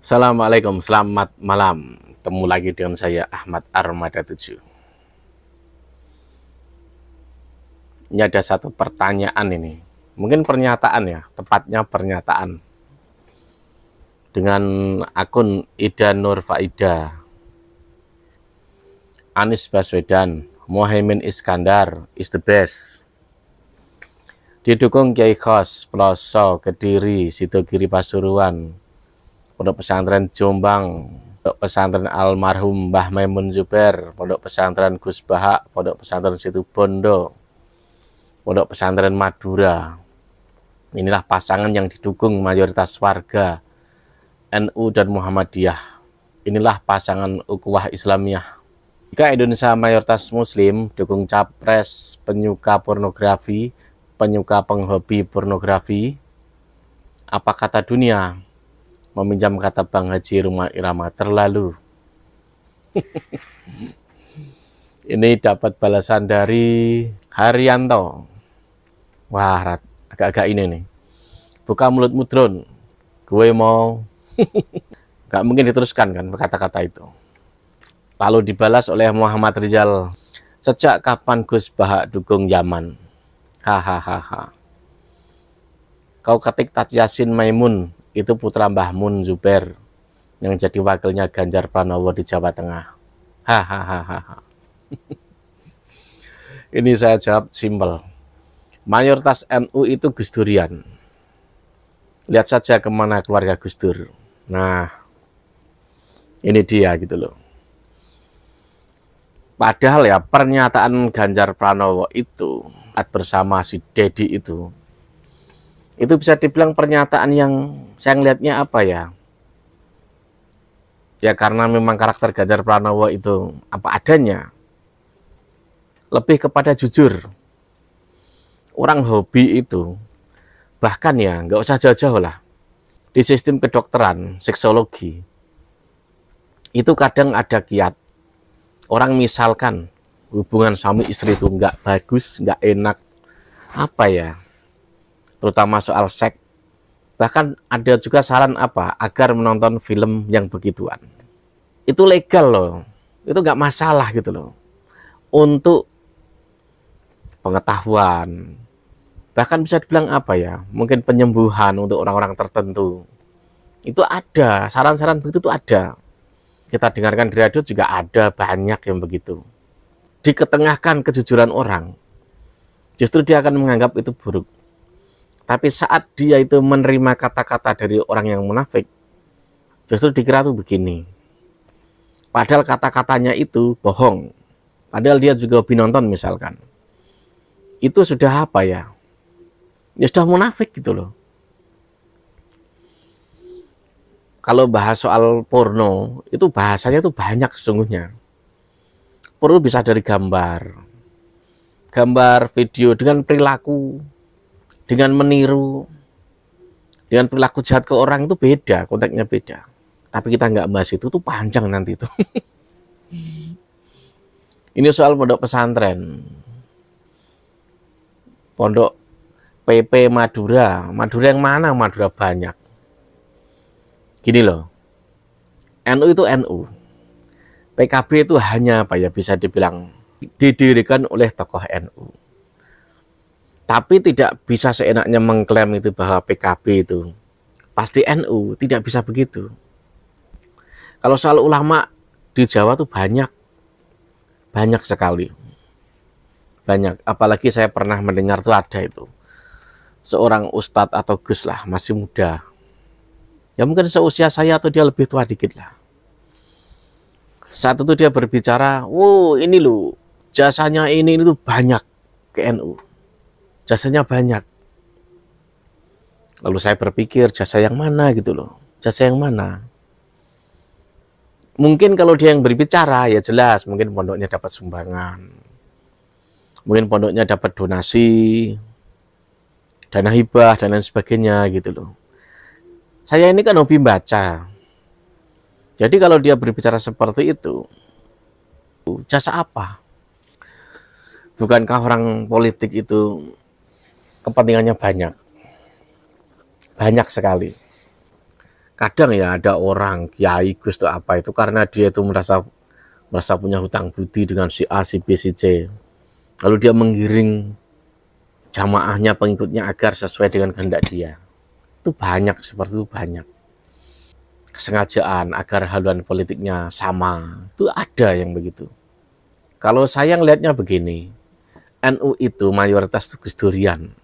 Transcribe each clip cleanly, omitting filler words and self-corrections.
Assalamualaikum, selamat malam. Ketemu lagi dengan saya Ahmad Armada 7. Ini ada satu pertanyaan ini. Mungkin pernyataan ya, tepatnya pernyataan. Dengan akun Ida Nur Faida. Anies Baswedan, Mohaimin Iskandar is the best. Didukung Kiai Khos, Ploso, Kediri, Sidogiri Pasuruan, Pondok Pesantren Jombang, Pondok Pesantren Almarhum Mbah Maimun Zubair, Pondok Pesantren Gus Bahak, Pondok Pesantren Situbondo, Pondok Pesantren Madura. Inilah pasangan yang didukung mayoritas warga NU dan Muhammadiyah. Inilah pasangan ukhuwah Islamiyah. Jika Indonesia mayoritas Muslim, dukung capres penyuka pornografi, penyuka penghobi pornografi, apa kata dunia? Meminjam kata Bang Haji Rumah Irama, terlalu. Ini dapat balasan dari Haryanto. Wah, agak-agak ini nih. Buka mulut mudron. Gue mau. Gak mungkin diteruskan kan kata-kata itu. Lalu dibalas oleh Muhammad Rizal. Sejak kapan Gus Bahak dukung Yaman? Hahaha. Kau ketik Taj Yasin Maimun, itu putra Mbah Mun Zubair yang jadi wakilnya Ganjar Pranowo di Jawa Tengah. Hahaha. Ini saya jawab simpel. Mayoritas NU itu Gus Durian. Lihat saja kemana keluarga Gus Dur. Nah, ini dia gitu loh. Padahal ya pernyataan Ganjar Pranowo itu bersama si Dedi itu bisa dibilang pernyataan yang saya ngelihatnya apa ya? Ya karena memang karakter Ganjar Pranowo itu apa adanya. Lebih kepada jujur. Orang hobi itu bahkan ya nggak usah jauh-jauh lah. Di sistem kedokteran, seksologi itu kadang ada kiat. Orang misalkan hubungan suami istri itu nggak bagus, nggak enak, apa ya? Terutama soal seks. Bahkan ada juga saran apa agar menonton film yang begituan. Itu legal loh. Itu nggak masalah gitu loh. Untuk pengetahuan. Bahkan bisa dibilang apa ya? Mungkin penyembuhan untuk orang-orang tertentu. Itu ada. Saran-saran begitu tuh ada. Kita dengarkan di radio juga ada banyak yang begitu. Diketengahkan kejujuran orang. Justru dia akan menganggap itu buruk. Tapi saat dia itu menerima kata-kata dari orang yang munafik, justru dikira tuh begini. Padahal kata-katanya itu bohong. Padahal dia juga hobi nonton misalkan. Itu sudah apa ya? Ya sudah munafik gitu loh. Kalau bahas soal porno, itu bahasanya itu banyak sesungguhnya. Porno bisa dari gambar, video dengan perilaku, dengan meniru, dengan perilaku jahat ke orang itu beda, konteksnya beda. Tapi kita nggak bahas itu tuh panjang nanti itu. Ini soal pondok pesantren. Pondok PP Madura. Madura yang mana? Madura banyak. Gini loh. NU itu NU. PKB itu hanya apa ya bisa dibilang didirikan oleh tokoh NU. Tapi tidak bisa seenaknya mengklaim itu bahwa PKB itu pasti NU, tidak bisa begitu. Kalau soal ulama di Jawa tuh banyak sekali. Banyak, apalagi saya pernah mendengar tuh ada itu. Seorang ustadz atau gus lah, masih muda. Ya mungkin seusia saya atau dia lebih tua dikit lah. Saat itu dia berbicara, wow ini loh, jasanya ini tuh banyak ke NU. Jasanya banyak. Lalu saya berpikir jasa yang mana gitu loh. Jasa yang mana? Mungkin kalau dia yang berbicara ya jelas. Mungkin pondoknya dapat sumbangan. Mungkin pondoknya dapat donasi. Dana hibah dan lain sebagainya gitu loh. Saya ini kan hobi baca. Jadi kalau dia berbicara seperti itu. Jasa apa? Bukankah orang politik itu kepentingannya banyak sekali. kadang ya ada orang kiai Gus atau apa itu karena dia itu merasa punya hutang budi dengan si A, si B, si C. Lalu dia menggiring jamaahnya, pengikutnya agar sesuai dengan kehendak dia. Itu banyak, seperti itu banyak. Kesengajaan agar haluan politiknya sama, itu ada yang begitu. Kalau saya ngelihatnya begini, NU itu mayoritas itu Gus Durian.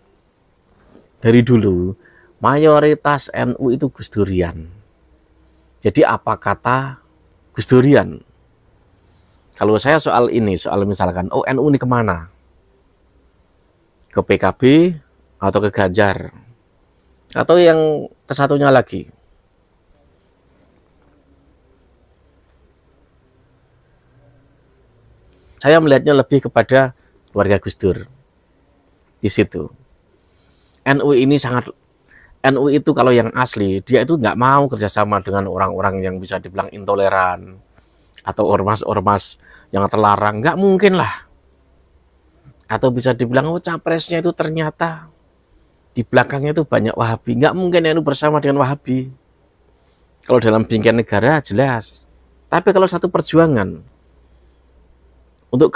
Dari dulu, mayoritas NU itu Gus Durian. Jadi apa kata Gus Durian? Kalau saya soal ini, soal misalkan, oh NU ini kemana? Ke PKB atau ke Ganjar? Atau yang kesatunya lagi? Saya melihatnya lebih kepada keluarga Gus Dur. Di situ. NU itu kalau yang asli, dia itu nggak mau kerjasama dengan orang-orang yang bisa dibilang intoleran atau ormas-ormas yang terlarang, nggak mungkin lah. Atau bisa dibilang, oh capresnya itu ternyata di belakangnya itu banyak Wahabi, nggak mungkin NU bersama dengan Wahabi. Kalau dalam bingkai negara jelas, tapi kalau satu perjuangan untuk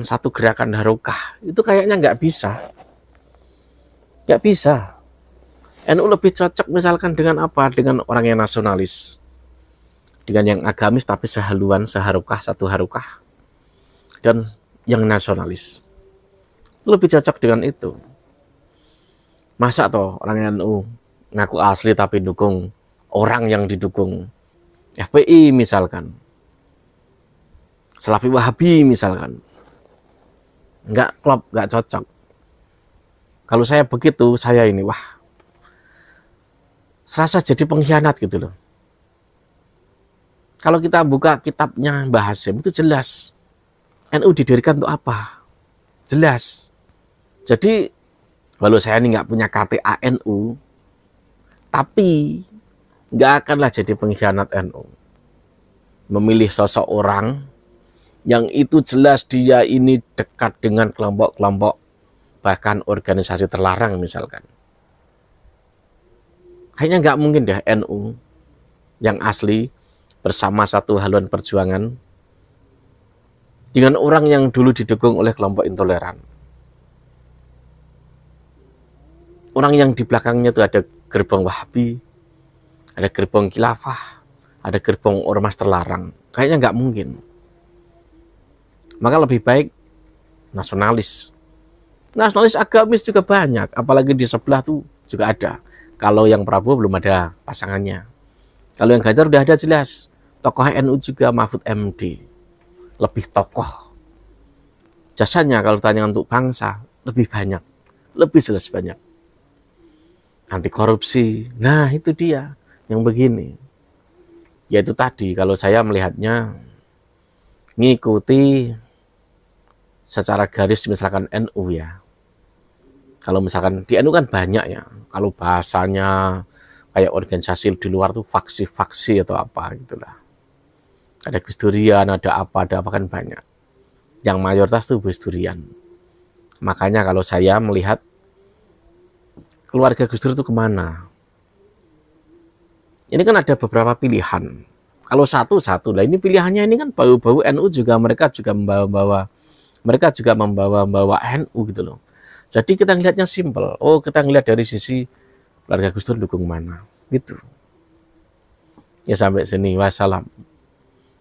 satu gerakan harokah, itu kayaknya nggak bisa. Nggak bisa. NU lebih cocok misalkan dengan apa? Dengan orang yang nasionalis. Dengan yang agamis tapi sehaluan, seharukah, satu harukah. Dan yang nasionalis. Lebih cocok dengan itu. Masa toh orang NU ngaku asli tapi dukung orang yang didukung FPI misalkan. Salafi Wahabi misalkan. Nggak klop, nggak cocok. Kalau saya begitu, saya ini, wah, serasa jadi pengkhianat gitu loh. Kalau kita buka kitabnya Mbah Hasyim, itu jelas. NU didirikan untuk apa? Jelas. Jadi, walau saya ini nggak punya KTA NU, tapi nggak akanlah jadi pengkhianat NU. Memilih sosok orang yang itu jelas dia ini dekat dengan kelompok-kelompok, bahkan organisasi terlarang misalkan. Kayaknya nggak mungkin deh NU yang asli bersama satu haluan perjuangan dengan orang yang dulu didukung oleh kelompok intoleran. Orang yang di belakangnya itu ada gerbong Wahabi, ada gerbong Khilafah, ada gerbong ormas terlarang. Kayaknya nggak mungkin. Maka lebih baik nasionalis. Nasionalis agamis juga banyak, apalagi di sebelah tuh juga ada. Kalau yang Prabowo belum ada pasangannya. Kalau yang Ganjar udah ada jelas. Tokoh NU juga Mahfud MD. Lebih tokoh. Jasanya kalau tanya untuk bangsa, lebih banyak. Lebih jelas banyak. Anti korupsi. Nah itu dia yang begini. Yaitu tadi kalau saya melihatnya ngikuti secara garis misalkan NU ya. Kalau misalkan di NU kan banyak ya. Kalau bahasanya kayak organisasi di luar tuh faksi-faksi atau apa gitulah. Ada Gus Durian, ada apa kan banyak. Yang mayoritas tuh Gus Durian. Makanya kalau saya melihat keluarga Gus Dur itu kemana? Ini kan ada beberapa pilihan. Kalau satu lah, ini pilihannya ini kan bau-bau NU juga, mereka juga membawa NU gitu loh. Jadi kita ngelihatnya simpel. Oh, kita ngelihat dari sisi keluarga Gus Dur dukung mana. Gitu. Ya sampai sini. Wassalam.